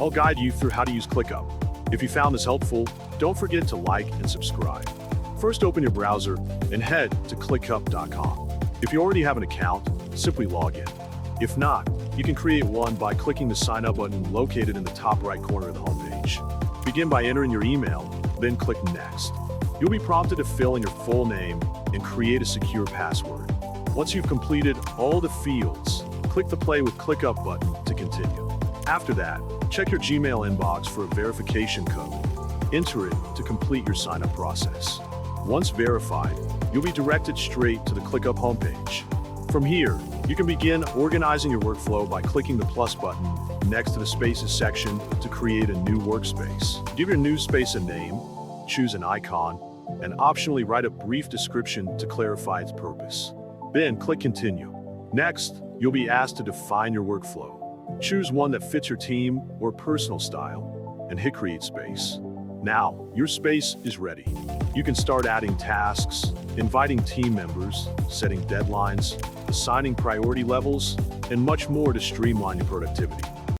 I'll guide you through how to use ClickUp. If you found this helpful, don't forget to like and subscribe. First, open your browser and head to ClickUp.com. If you already have an account, simply log in. If not, you can create one by clicking the Sign Up button located in the top right corner of the homepage. Begin by entering your email, then click Next. You'll be prompted to fill in your full name and create a secure password. Once you've completed all the fields, click the Play with ClickUp button to continue. After that, check your Gmail inbox for a verification code. Enter it to complete your sign-up process. Once verified, you'll be directed straight to the ClickUp homepage. From here, you can begin organizing your workflow by clicking the plus button next to the Spaces section to create a new workspace. Give your new space a name, choose an icon, and optionally write a brief description to clarify its purpose. Then click Continue. Next, you'll be asked to define your workflow. Choose one that fits your team or personal style, and hit Create Space. Now, your space is ready. You can start adding tasks, inviting team members, setting deadlines, assigning priority levels, and much more to streamline your productivity.